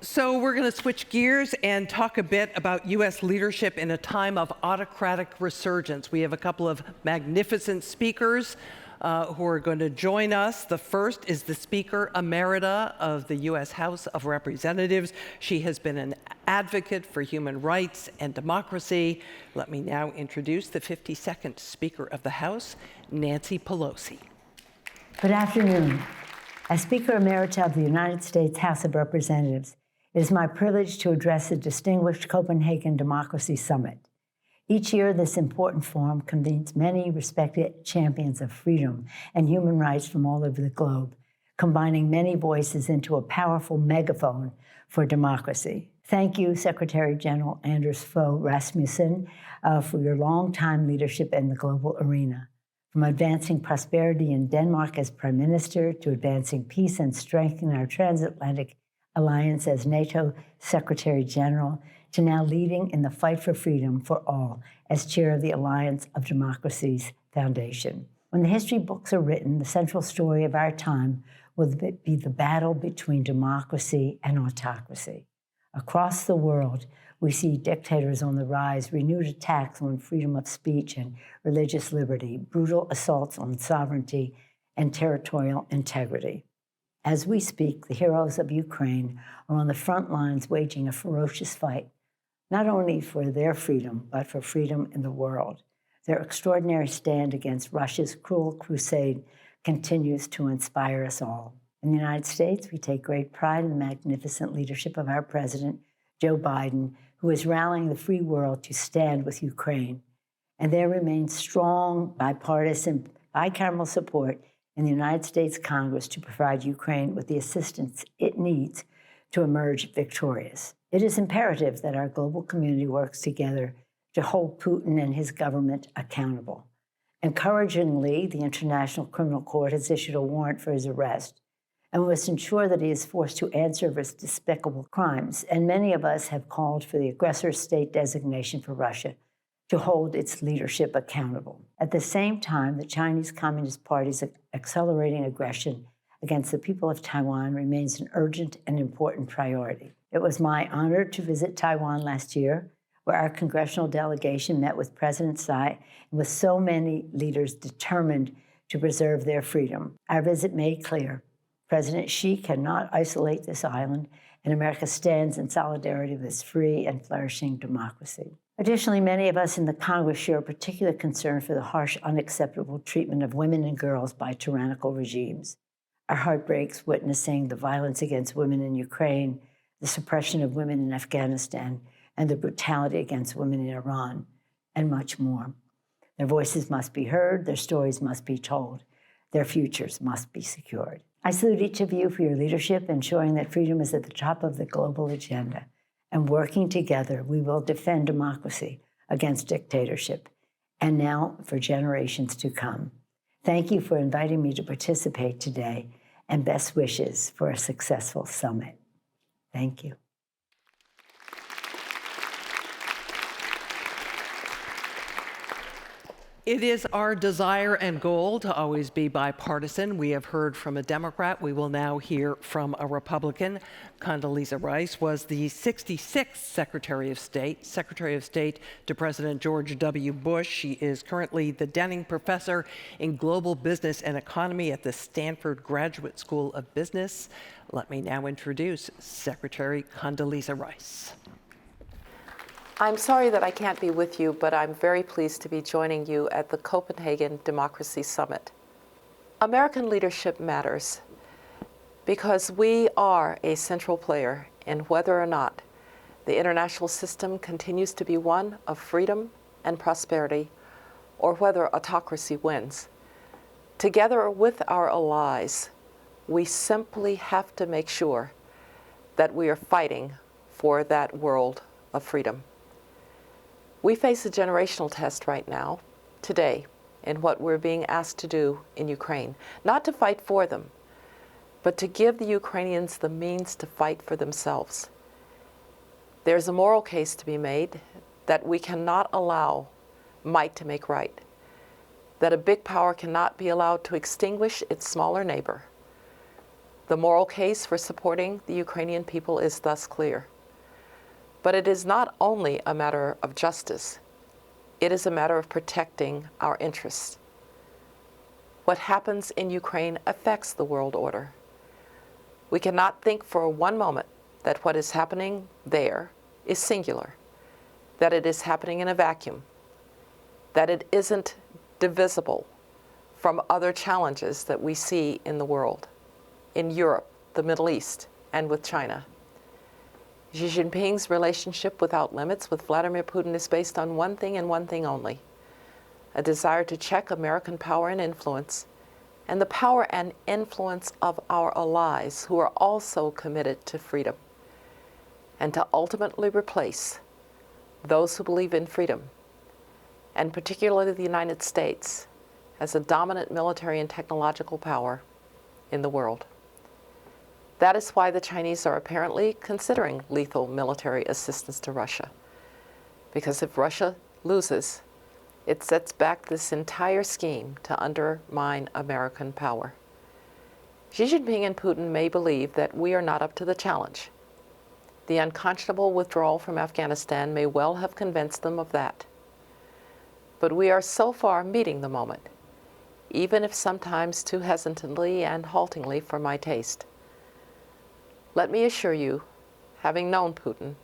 So we're going to switch gears and talk a bit about U.S. leadership in a time of autocratic resurgence. We have a couple of magnificent speakers who are going to join us. The first is the Speaker Emerita of the U.S. House of Representatives. She has been an advocate for human rights and democracy. Let me now introduce the 52nd Speaker of the House, Nancy Pelosi. Good afternoon. As Speaker Emerita of the United States House of Representatives, it is my privilege to address the distinguished Copenhagen Democracy Summit. Each year, this important forum convenes many respected champions of freedom and human rights from all over the globe, combining many voices into a powerful megaphone for democracy. Thank you, Secretary General Anders Fogh Rasmussen, for your long-time leadership in the global arena. From advancing prosperity in Denmark as Prime Minister to advancing peace and strengthening our transatlantic alliance as NATO Secretary General, to now leading in the fight for freedom for all as chair of the Alliance of Democracies Foundation. When the history books are written, the central story of our time will be the battle between democracy and autocracy. Across the world, we see dictators on the rise, renewed attacks on freedom of speech and religious liberty, brutal assaults on sovereignty and territorial integrity. As we speak, the heroes of Ukraine are on the front lines waging a ferocious fight, not only for their freedom, but for freedom in the world. Their extraordinary stand against Russia's cruel crusade continues to inspire us all. In the United States, we take great pride in the magnificent leadership of our President, Joe Biden, who is rallying the free world to stand with Ukraine. And there remains strong bipartisan, bicameral support in the United States Congress to provide Ukraine with the assistance it needs to emerge victorious. It is imperative that our global community works together to hold Putin and his government accountable. Encouragingly, the International Criminal Court has issued a warrant for his arrest and must ensure that he is forced to answer for his despicable crimes. And many of us have called for the aggressor state designation for Russia to hold its leadership accountable. At the same time, the Chinese Communist Party's accelerating aggression against the people of Taiwan remains an urgent and important priority. It was my honor to visit Taiwan last year, where our congressional delegation met with President Tsai and with so many leaders determined to preserve their freedom. Our visit made clear President Xi cannot isolate this island, and America stands in solidarity with its free and flourishing democracy. Additionally, many of us in the Congress share a particular concern for the harsh, unacceptable treatment of women and girls by tyrannical regimes. Our heart breaks witnessing the violence against women in Ukraine, the suppression of women in Afghanistan, and the brutality against women in Iran, and much more. Their voices must be heard, their stories must be told, their futures must be secured. I salute each of you for your leadership, ensuring that freedom is at the top of the global agenda. And working together, we will defend democracy against dictatorship, and now for generations to come. Thank you for inviting me to participate today, and best wishes for a successful summit. Thank you. It is our desire and goal to always be bipartisan. We have heard from a Democrat. We will now hear from a Republican. Condoleezza Rice was the 66th Secretary of State to President George W. Bush. She is currently the Denning Professor in Global Business and Economy at the Stanford Graduate School of Business. Let me now introduce Secretary Condoleezza Rice. I'm sorry that I can't be with you, but I'm very pleased to be joining you at the Copenhagen Democracy Summit. American leadership matters because we are a central player in whether or not the international system continues to be one of freedom and prosperity, or whether autocracy wins. Together with our allies, we simply have to make sure that we are fighting for that world of freedom. We face a generational test right now, today, in what we're being asked to do in Ukraine. Not to fight for them, but to give the Ukrainians the means to fight for themselves. There's a moral case to be made that we cannot allow might to make right, that a big power cannot be allowed to extinguish its smaller neighbor. The moral case for supporting the Ukrainian people is thus clear. But it is not only a matter of justice, it is a matter of protecting our interests. What happens in Ukraine affects the world order. We cannot think for one moment that what is happening there is singular, that it is happening in a vacuum, that it isn't divisible from other challenges that we see in the world, in Europe, the Middle East, and with China. Xi Jinping's relationship without limits with Vladimir Putin is based on one thing and one thing only: a desire to check American power and influence, and the power and influence of our allies who are also committed to freedom, and to ultimately replace those who believe in freedom, and particularly the United States, as a dominant military and technological power in the world. That is why the Chinese are apparently considering lethal military assistance to Russia. Because if Russia loses, it sets back this entire scheme to undermine American power. Xi Jinping and Putin may believe that we are not up to the challenge. The unconscionable withdrawal from Afghanistan may well have convinced them of that. But we are so far meeting the moment, even if sometimes too hesitantly and haltingly for my taste. Let me assure you, having known Putin,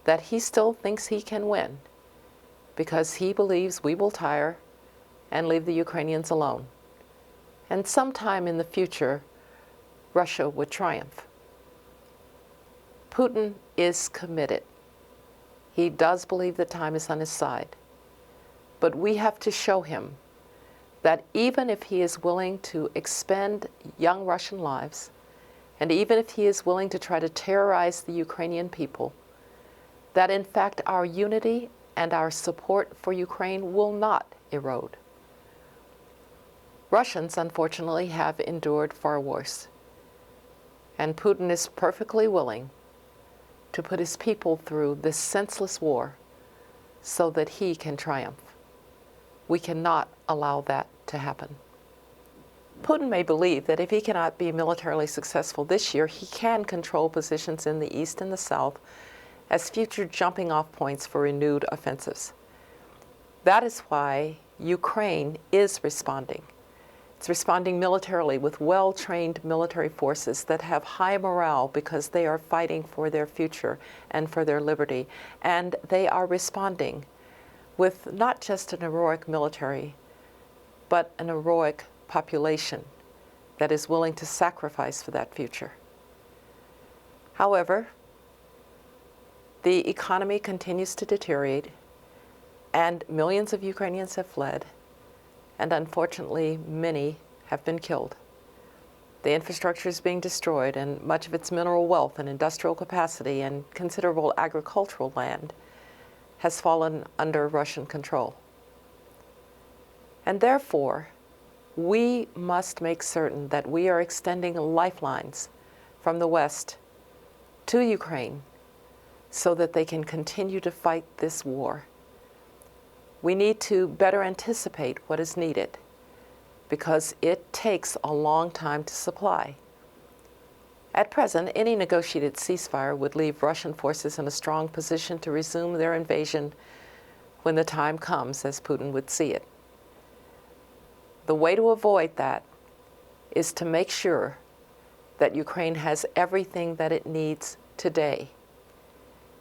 that he still thinks he can win, because he believes we will tire and leave the Ukrainians alone. And sometime in the future, Russia would triumph. Putin is committed. He does believe that time is on his side. But we have to show him that even if he is willing to expend young Russian lives, and even if he is willing to try to terrorize the Ukrainian people, that in fact our unity and our support for Ukraine will not erode. Russians, unfortunately, have endured far worse. And Putin is perfectly willing to put his people through this senseless war so that he can triumph. We cannot allow that to happen. Putin may believe that if he cannot be militarily successful this year, he can control positions in the east and the south as future jumping-off points for renewed offensives. That is why Ukraine is responding. It's responding militarily with well-trained military forces that have high morale because they are fighting for their future and for their liberty. And they are responding with not just an heroic military, but an heroic population that is willing to sacrifice for that future. However, the economy continues to deteriorate, and millions of Ukrainians have fled, and unfortunately, many have been killed. The infrastructure is being destroyed, and much of its mineral wealth and industrial capacity and considerable agricultural land has fallen under Russian control. And therefore, we must make certain that we are extending lifelines from the West to Ukraine so that they can continue to fight this war. We need to better anticipate what is needed, because it takes a long time to supply. At present, any negotiated ceasefire would leave Russian forces in a strong position to resume their invasion when the time comes, as Putin would see it. The way to avoid that is to make sure that Ukraine has everything that it needs today,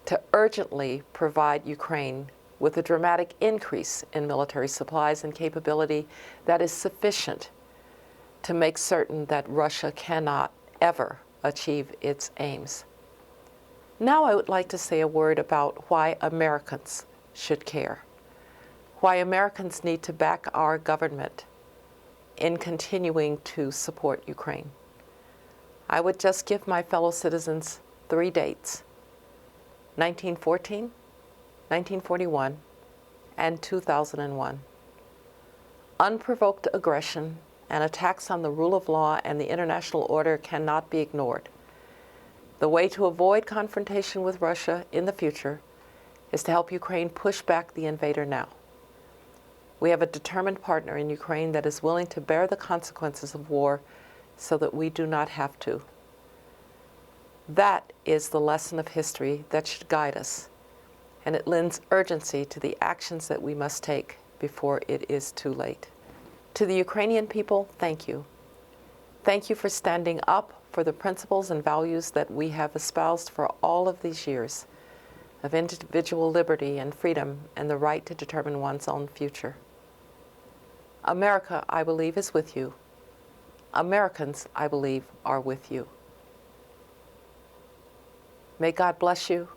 to urgently provide Ukraine with a dramatic increase in military supplies and capability that is sufficient to make certain that Russia cannot ever achieve its aims. Now I would like to say a word about why Americans should care, why Americans need to back our government in continuing to support Ukraine. I would just give my fellow citizens 3 dates: 1914, 1941, and 2001. Unprovoked aggression and attacks on the rule of law and the international order cannot be ignored. The way to avoid confrontation with Russia in the future is to help Ukraine push back the invader now. We have a determined partner in Ukraine that is willing to bear the consequences of war so that we do not have to. That is the lesson of history that should guide us, and it lends urgency to the actions that we must take before it is too late. To the Ukrainian people, thank you. Thank you for standing up for the principles and values that we have espoused for all of these years of individual liberty and freedom and the right to determine one's own future. America, I believe, is with you. Americans, I believe, are with you. May God bless you,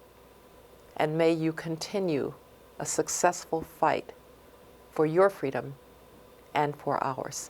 and may you continue a successful fight for your freedom and for ours.